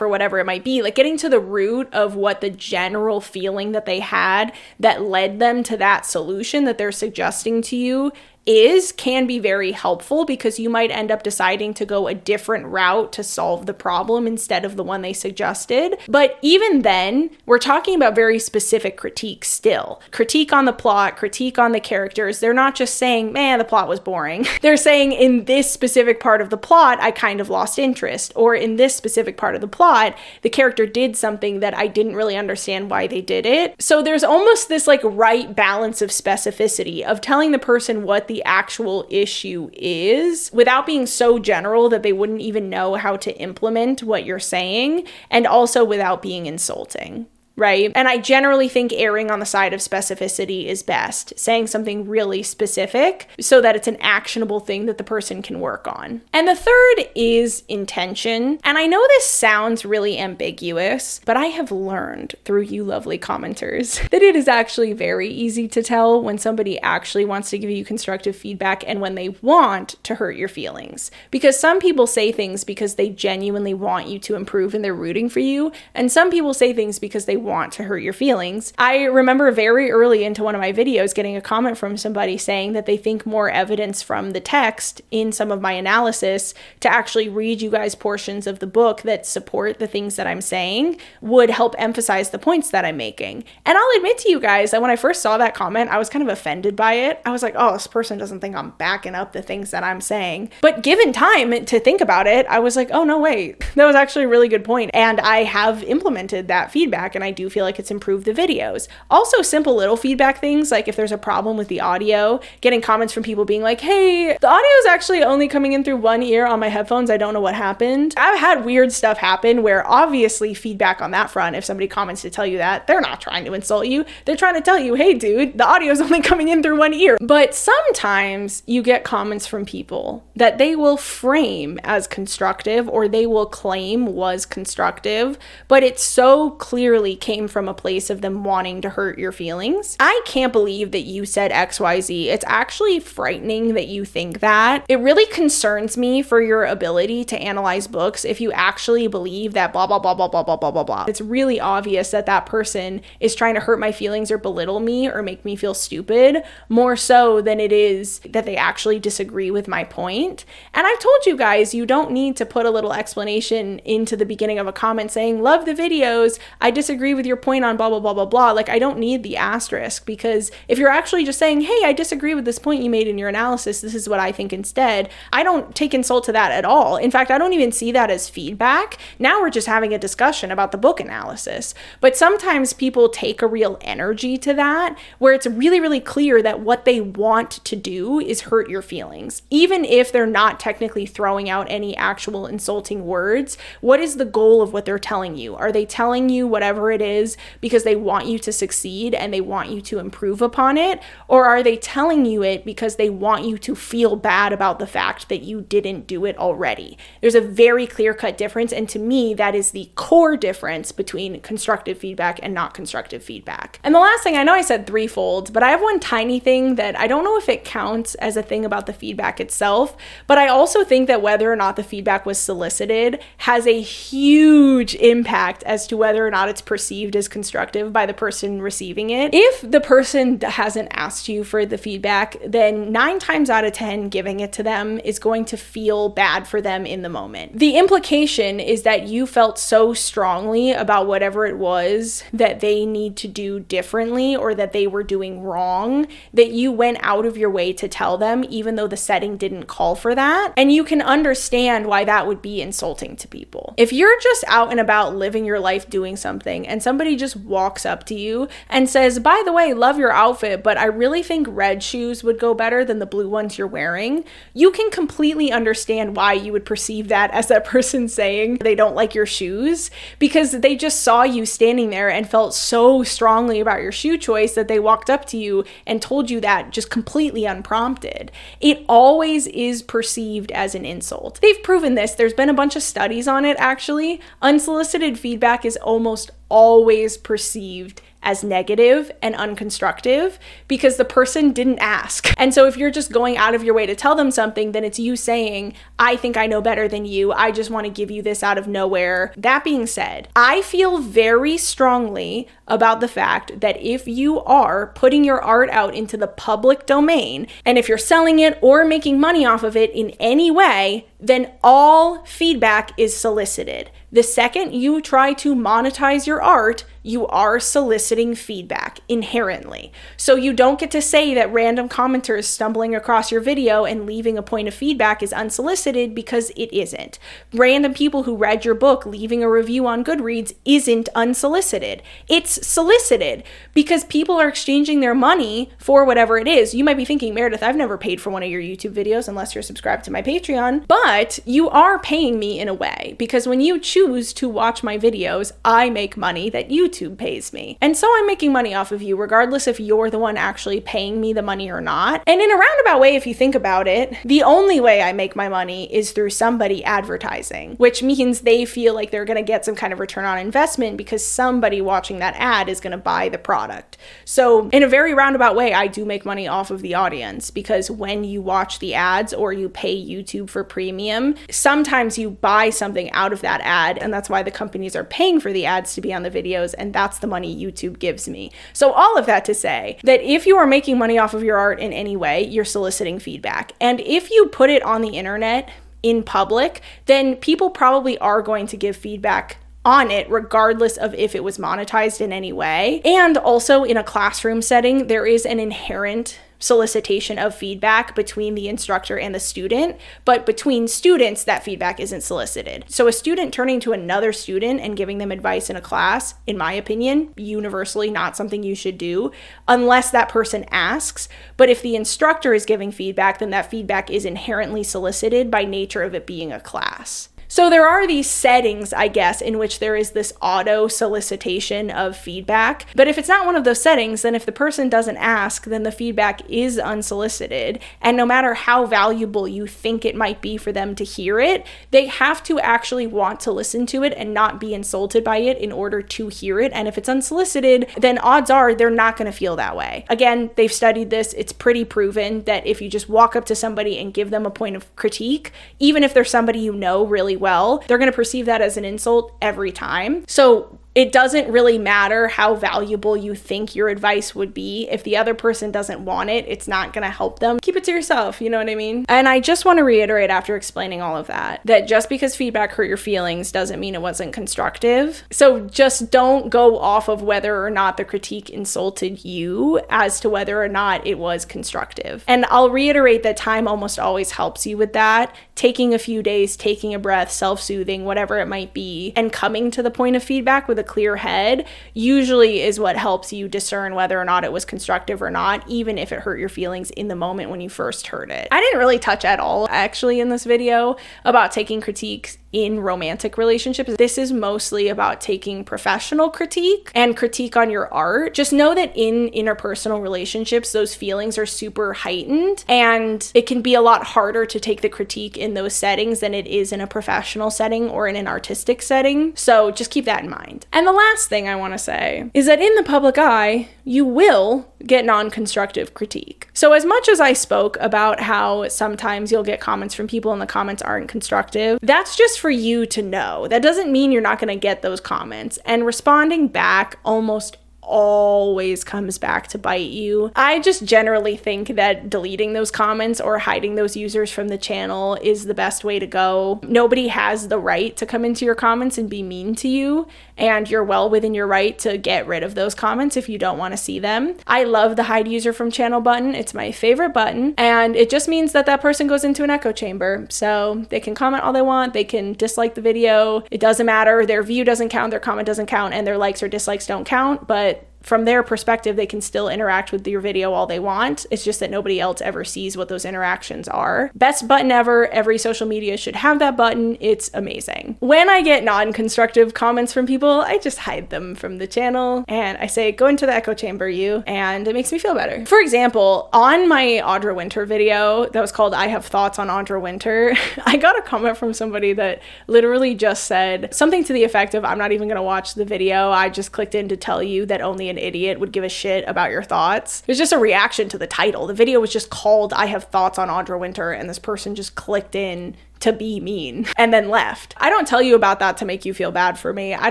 or whatever it might be, like getting to the root of what the general feeling that they had that led them to that solution that they're suggesting to you can be very helpful, because you might end up deciding to go a different route to solve the problem instead of the one they suggested. But even then, we're talking about very specific critiques still. Critique on the plot, critique on the characters. They're not just saying, man, the plot was boring. They're saying, in this specific part of the plot, I kind of lost interest. Or in this specific part of the plot, the character did something that I didn't really understand why they did it. So there's almost this like right balance of specificity of telling the person what the actual issue is without being so general that they wouldn't even know how to implement what you're saying, and also without being insulting. Right? And I generally think erring on the side of specificity is best, saying something really specific so that it's an actionable thing that the person can work on. And the third is intention. And I know this sounds really ambiguous, but I have learned through you lovely commenters that it is actually very easy to tell when somebody actually wants to give you constructive feedback and when they want to hurt your feelings. Because some people say things because they genuinely want you to improve and they're rooting for you, and some people say things because they want to hurt your feelings. I remember very early into one of my videos getting a comment from somebody saying that they think more evidence from the text in some of my analysis to actually read you guys portions of the book that support the things that I'm saying would help emphasize the points that I'm making. And I'll admit to you guys that when I first saw that comment, I was kind of offended by it. I was like, oh, this person doesn't think I'm backing up the things that I'm saying. But given time to think about it, I was like, oh, no, wait, that was actually a really good point. And I have implemented that feedback, and I do feel like it's improved the videos. Also, simple little feedback things, like if there's a problem with the audio, getting comments from people being like, hey, the audio is actually only coming in through one ear on my headphones. I don't know what happened. I've had weird stuff happen where obviously feedback on that front, if somebody comments to tell you that, they're not trying to insult you. They're trying to tell you, hey, dude, the audio is only coming in through one ear. But sometimes you get comments from people that they will frame as constructive, or they will claim was constructive, but it so clearly came from a place of them wanting to hurt your feelings. I can't believe that you said XYZ. It's actually frightening that you think that. It really concerns me for your ability to analyze books if you actually believe that blah, blah, blah, blah, blah, blah, blah, blah, blah. It's really obvious that that person is trying to hurt my feelings or belittle me or make me feel stupid, more so than it is that they actually disagree with my point. And I've told you guys, you don't need to put a little explanation into the beginning of a comment saying, love the videos, I disagree with your point on blah, blah, blah, blah, blah. Like, I don't need the asterisk, because if you're actually just saying, hey, I disagree with this point you made in your analysis, this is what I think instead, I don't take insult to that at all. In fact, I don't even see that as feedback. Now we're just having a discussion about the book analysis. But sometimes people take a real energy to that, where it's really, really clear that what they want to do is hurt your feelings. Even if they're not technically throwing out any actual insulting words, what is the goal of what they're telling you? Are they telling you whatever it is because they want you to succeed and they want you to improve upon it? Or are they telling you it because they want you to feel bad about the fact that you didn't do it already? There's a very clear-cut difference, and to me, that is the core difference between constructive feedback and not constructive feedback. And the last thing, I know I said threefold, but I have one tiny thing that I don't know if it counts as a thing about the feedback itself, but I also think that whether or not the feedback was solicited has a huge impact as to whether or not it's perceived as constructive by the person receiving it. If the person hasn't asked you for the feedback, then 9 times out of 10, giving it to them is going to feel bad for them in the moment. The implication is that you felt so strongly about whatever it was that they need to do differently or that they were doing wrong, that you went out of your way to tell them, even though the setting didn't call for that. And you can understand why that would be insulting to people. If you're just out and about living your life doing something and somebody just walks up to you and says, by the way, love your outfit, but I really think red shoes would go better than the blue ones you're wearing, you can completely understand why you would perceive that as that person saying they don't like your shoes, because they just saw you standing there and felt so strongly about your shoe choice that they walked up to you and told you that just completely unprompted. It always is perceived as an insult. They've proven this. There's been a bunch of studies on it, actually. Unsolicited feedback is almost always perceived as negative and unconstructive because the person didn't ask. And so if you're just going out of your way to tell them something, then it's you saying, I think I know better than you. I just want to give you this out of nowhere. That being said, I feel very strongly about the fact that if you are putting your art out into the public domain, and if you're selling it or making money off of it in any way, then all feedback is solicited. The second you try to monetize your art, you are soliciting feedback inherently. So you don't get to say that random commenters stumbling across your video and leaving a point of feedback is unsolicited, because it isn't. Random people who read your book leaving a review on Goodreads isn't unsolicited. It's solicited because people are exchanging their money for whatever it is. You might be thinking, Meredith, I've never paid for one of your YouTube videos unless you're subscribed to my Patreon, but you are paying me in a way, because when you choose to watch my videos, I make money that YouTube pays me. And so I'm making money off of you, regardless if you're the one actually paying me the money or not. And in a roundabout way, if you think about it, the only way I make my money is through somebody advertising, which means they feel like they're going to get some kind of return on investment because somebody watching that ad is going to buy the product. So in a very roundabout way, I do make money off of the audience, because when you watch the ads or you pay YouTube for premium, sometimes you buy something out of that ad, and that's why the companies are paying for the ads to be on the videos, and that's the money YouTube gives me. So all of that to say that if you are making money off of your art in any way, you're soliciting feedback. And if you put it on the internet in public, then people probably are going to give feedback on it, regardless of if it was monetized in any way. And also in a classroom setting, there is an inherent solicitation of feedback between the instructor and the student, but between students, that feedback isn't solicited. So a student turning to another student and giving them advice in a class, in my opinion, universally not something you should do unless that person asks. But if the instructor is giving feedback, then that feedback is inherently solicited by nature of it being a class. So there are these settings, I guess, in which there is this auto solicitation of feedback. But if it's not one of those settings, then if the person doesn't ask, then the feedback is unsolicited. And no matter how valuable you think it might be for them to hear it, they have to actually want to listen to it and not be insulted by it in order to hear it. And if it's unsolicited, then odds are they're not going to feel that way. Again, they've studied this. It's pretty proven that if you just walk up to somebody and give them a point of critique, even if they're somebody you know really well, they're going to perceive that as an insult every time. So it doesn't really matter how valuable you think your advice would be. If the other person doesn't want it, it's not going to help them. Keep it to yourself, you know what I mean? And I just want to reiterate after explaining all of that just because feedback hurt your feelings doesn't mean it wasn't constructive. So just don't go off of whether or not the critique insulted you as to whether or not it was constructive. And I'll reiterate that time almost always helps you with that. Taking a few days, taking a breath, self-soothing, whatever it might be, and coming to the point of feedback with a clear head usually is what helps you discern whether or not it was constructive or not, even if it hurt your feelings in the moment when you first heard it. I didn't really touch at all actually in this video about taking critiques in romantic relationships. This is mostly about taking professional critique and critique on your art. Just know that in interpersonal relationships, those feelings are super heightened, and it can be a lot harder to take the critique in those settings than it is in a professional setting or in an artistic setting. So just keep that in mind. And the last thing I want to say is that in the public eye, you will get non-constructive critique. So as much as I spoke about how sometimes you'll get comments from people and the comments aren't constructive, that's just for you to know. That doesn't mean you're not going to get those comments. And responding back almost always comes back to bite you. I just generally think that deleting those comments or hiding those users from the channel is the best way to go. Nobody has the right to come into your comments and be mean to you, and you're well within your right to get rid of those comments if you don't want to see them. I love the hide user from channel button. It's my favorite button, and it just means that that person goes into an echo chamber. So they can comment all they want, they can dislike the video, it doesn't matter, their view doesn't count, their comment doesn't count, and their likes or dislikes don't count, but from their perspective, they can still interact with your video all they want. It's just that nobody else ever sees what those interactions are. Best button ever. Every social media should have that button. It's amazing. When I get non-constructive comments from people, I just hide them from the channel and I say, go into the echo chamber, you, and it makes me feel better. For example, on my Audra Winter video that was called I Have Thoughts on Audra Winter, I got a comment from somebody that literally just said something to the effect of, I'm not even going to watch the video. I just clicked in to tell you that only an idiot would give a shit about your thoughts. It was just a reaction to the title. The video was just called I Have Thoughts on Audra Winter, and this person just clicked in to be mean and then left. I don't tell you about that to make you feel bad for me. I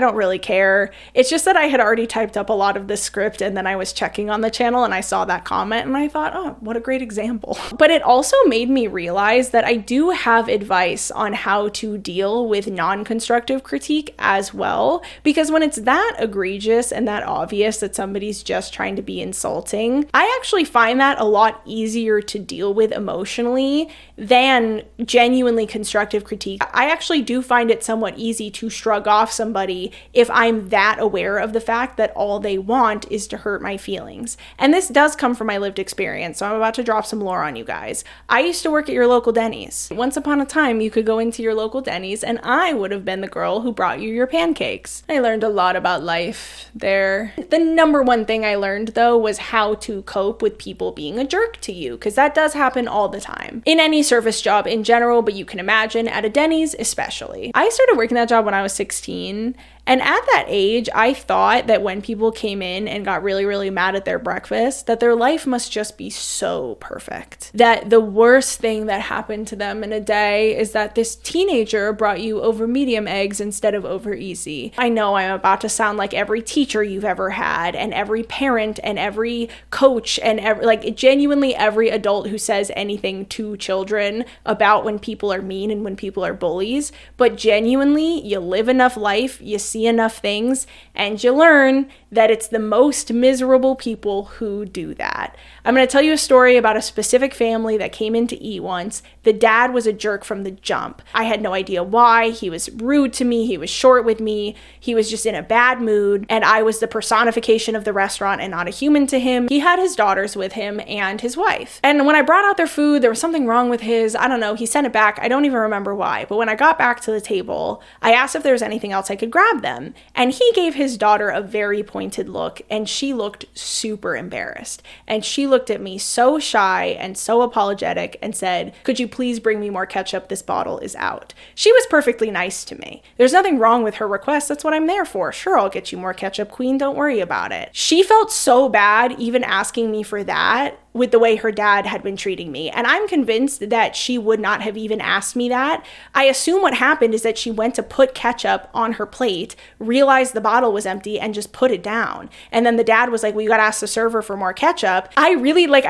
don't really care. It's just that I had already typed up a lot of this script, and then I was checking on the channel and I saw that comment and I thought, oh, what a great example. But it also made me realize that I do have advice on how to deal with non-constructive critique as well, because when it's that egregious and that obvious that somebody's just trying to be insulting, I actually find that a lot easier to deal with emotionally than genuinely constructive critique. I actually do find it somewhat easy to shrug off somebody if I'm that aware of the fact that all they want is to hurt my feelings. And this does come from my lived experience, so I'm about to drop some lore on you guys. I used to work at your local Denny's. Once upon a time, you could go into your local Denny's and I would have been the girl who brought you your pancakes. I learned a lot about life there. The number one thing I learned, though, was how to cope with people being a jerk to you, because that does happen all the time. In any service job in general, but you can imagine at a Denny's especially. I started working that job when I was 16, and at that age, I thought that when people came in and got really, really mad at their breakfast, that their life must just be so perfect. That the worst thing that happened to them in a day is that this teenager brought you over medium eggs instead of over easy. I know I'm about to sound like every teacher you've ever had, and every parent, and every coach, and genuinely every adult who says anything to children about when people are mean and when people are bullies. But genuinely, you live enough life, you see enough things, and you learn that it's the most miserable people who do that. I'm going to tell you a story about a specific family that came in to eat once. The dad was a jerk from the jump. I had no idea why. He was rude to me. He was short with me. He was just in a bad mood, and I was the personification of the restaurant and not a human to him. He had his daughters with him and his wife. And when I brought out their food, there was something wrong with his. I don't know. He sent it back. I don't even remember why. But when I got back to the table, I asked if there was anything else I could grab them. And he gave his daughter a very pointed look, and she looked super embarrassed. And she looked at me so shy and so apologetic and said, "Could you please bring me more ketchup? This bottle is out." She was perfectly nice to me. There's nothing wrong with her request. That's what I'm there for. Sure, I'll get you more ketchup, queen. Don't worry about it. She felt so bad even asking me for that with the way her dad had been treating me. And I'm convinced that she would not have even asked me that. I assume what happened is that she went to put ketchup on her plate, realized the bottle was empty, and just put it down. And then the dad was like, "Well, you gotta ask the server for more ketchup." I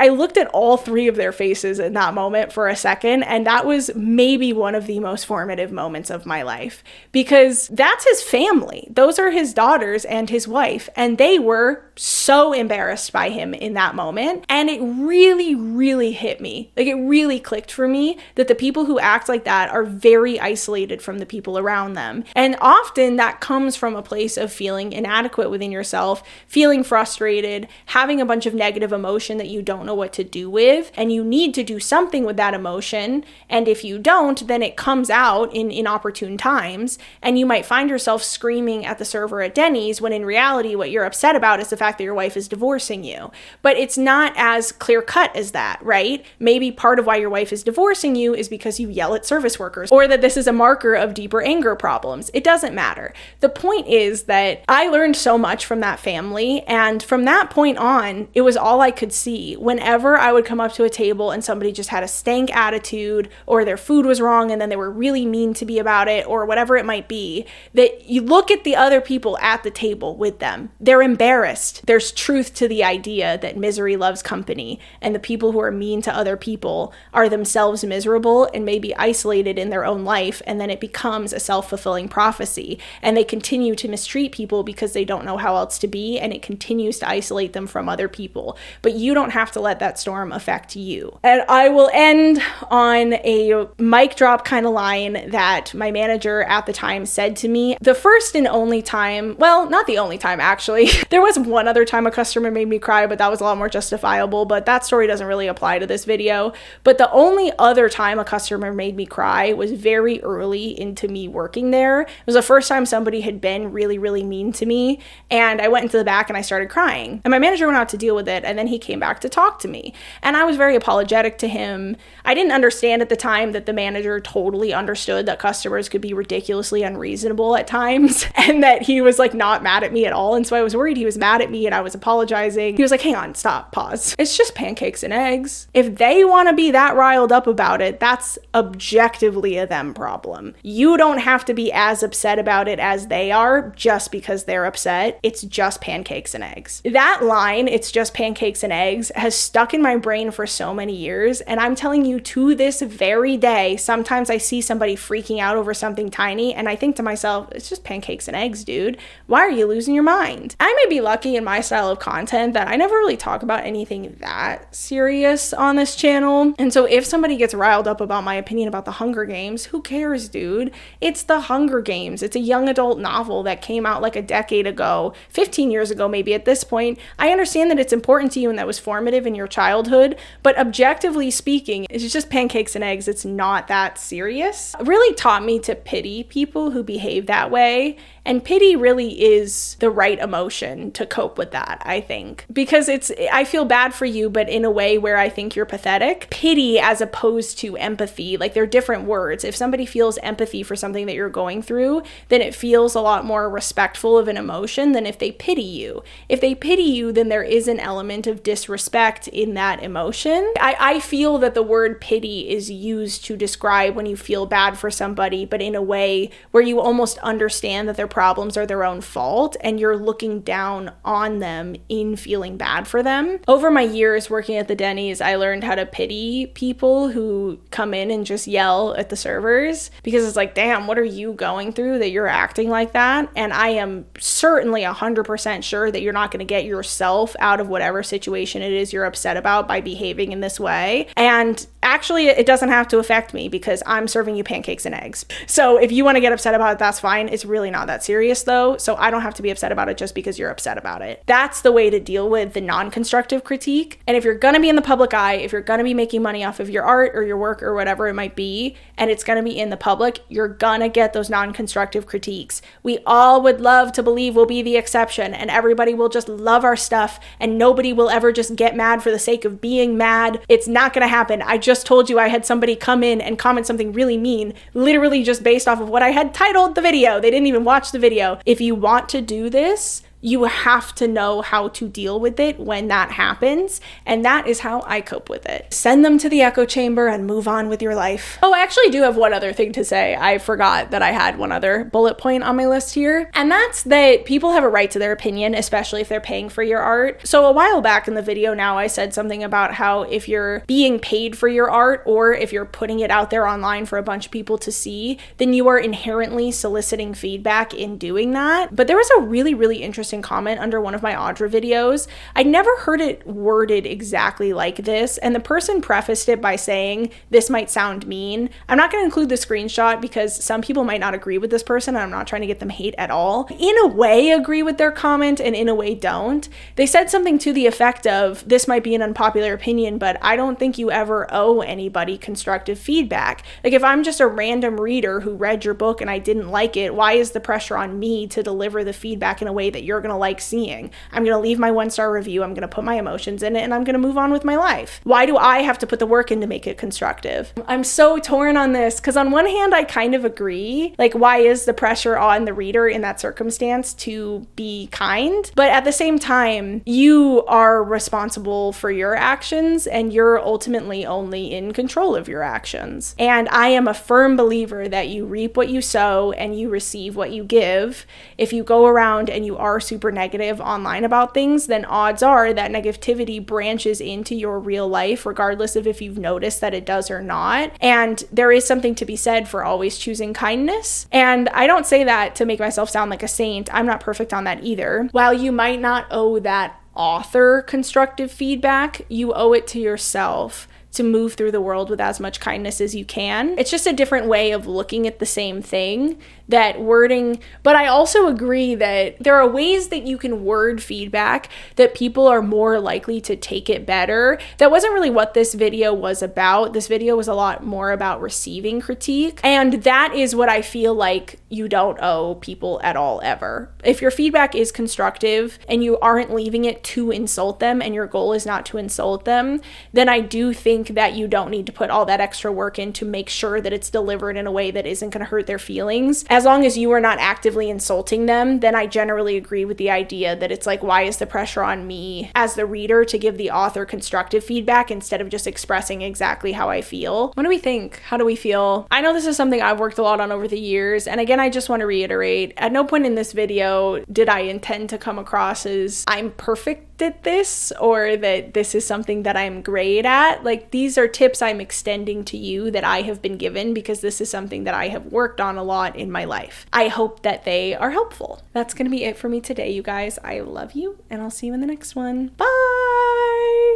looked at all three of their faces in that moment for a second, and that was maybe one of the most formative moments of my life. Because that's his family. Those are his daughters and his wife, and they were so embarrassed by him in that moment. And it really, really hit me. It really clicked for me that the people who act like that are very isolated from the people around them. And often that comes from a place of feeling inadequate within yourself, feeling frustrated, having a bunch of negative emotion that you don't know what to do with, and you need to do something with that emotion. And if you don't, then it comes out in inopportune times, and you might find yourself screaming at the server at Denny's when in reality what you're upset about is the fact that your wife is divorcing you. But it's not as clear cut as that, right? Maybe part of why your wife is divorcing you is because you yell at service workers, or that this is a marker of deeper anger problems. It doesn't matter. The point is that I learned so much from that family, and from that point on, it was all I could see. Whenever I would come up to a table and somebody just had a stank attitude, or their food was wrong and then they were really mean to me about it, or whatever it might be, that you look at the other people at the table with them. They're embarrassed. There's truth to the idea that misery loves company, and the people who are mean to other people are themselves miserable and maybe isolated in their own life, and then it becomes a self-fulfilling prophecy, and they continue to mistreat people because they don't know how else to be, and it continues to isolate them from other people. But you don't have to let that storm affect you. And I will end on a mic drop kind of line that my manager at the time said to me. The first and only time, well, not the only time actually, there was one other time a customer made me cry, but that was a lot more justifiable. But but that story doesn't really apply to this video. But the only other time a customer made me cry was very early into me working there. It was the first time somebody had been really, really mean to me, and I went into the back and I started crying. And my manager went out to deal with it, and then he came back to talk to me. And I was very apologetic to him. I didn't understand at the time that the manager totally understood that customers could be ridiculously unreasonable at times, and that he was like not mad at me at all. And so I was worried he was mad at me and I was apologizing. He was like, hang on, stop, pause. It's just pancakes and eggs. If they want to be that riled up about it, that's objectively a them problem. You don't have to be as upset about it as they are just because they're upset. It's just pancakes and eggs. That line, it's just pancakes and eggs, has stuck in my brain for so many years. And I'm telling you, to this very day, sometimes I see somebody freaking out over something tiny and I think to myself, it's just pancakes and eggs, dude. Why are you losing your mind? I may be lucky in my style of content that I never really talk about anything that serious on this channel. And so if somebody gets riled up about my opinion about the Hunger Games, who cares, dude? It's the Hunger Games. It's a young adult novel that came out like a decade ago, 15 years ago maybe at this point. I understand that it's important to you and that was formative in your childhood, but objectively speaking, it's just pancakes and eggs. It's not that serious. It really taught me to pity people who behave that way. And pity really is the right emotion to cope with that, I think. Because I feel bad for you, but in a way where I think you're pathetic. Pity as opposed to empathy, like they're different words. If somebody feels empathy for something that you're going through, then it feels a lot more respectful of an emotion than if they pity you. If they pity you, then there is an element of disrespect in that emotion. I feel that the word pity is used to describe when you feel bad for somebody, but in a way where you almost understand that their problems are their own fault and you're looking down on them in feeling bad for them. Over my years working at the Denny's, I learned how to pity people who come in and just yell at the servers, because it's like, damn, what are you going through that you're acting like that? And I am certainly 100% sure that you're not going to get yourself out of whatever situation it is you're upset about by behaving in this way. And actually, it doesn't have to affect me because I'm serving you pancakes and eggs. So if you want to get upset about it, that's fine. It's really not that serious though, so I don't have to be upset about it just because you're upset about it. That's the way to deal with the non-constructive critique. And if you're gonna be in the public eye, if you're gonna be making money off of your art or your work or whatever it might be, and it's gonna be in the public, you're gonna get those non-constructive critiques. We all would love to believe we'll be the exception and everybody will just love our stuff and nobody will ever just get mad for the sake of being mad. It's not gonna happen. I just told you I had somebody come in and comment something really mean, literally just based off of what I had titled the video. They didn't even watch the video. If you want to do this, you have to know how to deal with it when that happens, and that is how I cope with it. Send them to the echo chamber and move on with your life. Oh, I actually do have one other thing to say. I forgot that I had one other bullet point on my list here, and that's that people have a right to their opinion, especially if they're paying for your art. So a while back in the video now, I said something about how if you're being paid for your art or if you're putting it out there online for a bunch of people to see, then you are inherently soliciting feedback in doing that. But there was a really, really interesting comment under one of my Audra videos. I never heard it worded exactly like this, and the person prefaced it by saying, this might sound mean. I'm not going to include the screenshot because some people might not agree with this person, and I'm not trying to get them hate at all. In a way, agree with their comment, and in a way, don't. They said something to the effect of, this might be an unpopular opinion, but I don't think you ever owe anybody constructive feedback. Like, if I'm just a random reader who read your book and I didn't like it, why is the pressure on me to deliver the feedback in a way that you're going to like seeing? I'm going to leave my 1-star review, I'm going to put my emotions in it, and I'm going to move on with my life. Why do I have to put the work in to make it constructive? I'm so torn on this because on one hand, I kind of agree. Like, why is the pressure on the reader in that circumstance to be kind? But at the same time, you are responsible for your actions and you're ultimately only in control of your actions. And I am a firm believer that you reap what you sow and you receive what you give. If you go around and you are super negative online about things, then odds are that negativity branches into your real life, regardless of if you've noticed that it does or not. And there is something to be said for always choosing kindness. And I don't say that to make myself sound like a saint. I'm not perfect on that either. While you might not owe that author constructive feedback, you owe it to yourself to move through the world with as much kindness as you can. It's just a different way of looking at the same thing, that wording. But I also agree that there are ways that you can word feedback that people are more likely to take it better. That wasn't really what this video was about. This video was a lot more about receiving critique. And that is what I feel like you don't owe people at all, ever. If your feedback is constructive and you aren't leaving it to insult them and your goal is not to insult them, then I do think that you don't need to put all that extra work in to make sure that it's delivered in a way that isn't going to hurt their feelings. As long as you are not actively insulting them, then I generally agree with the idea that it's like, why is the pressure on me as the reader to give the author constructive feedback instead of just expressing exactly how I feel? What do we think? How do we feel? I know this is something I've worked a lot on over the years, and again, I just want to reiterate, at no point in this video did I intend to come across as I'm perfect at this, or that this is something that I'm great at. Like, these are tips I'm extending to you that I have been given because this is something that I have worked on a lot in my life. I hope that they are helpful. That's going to be it for me today, you guys. I love you, and I'll see you in the next one. Bye!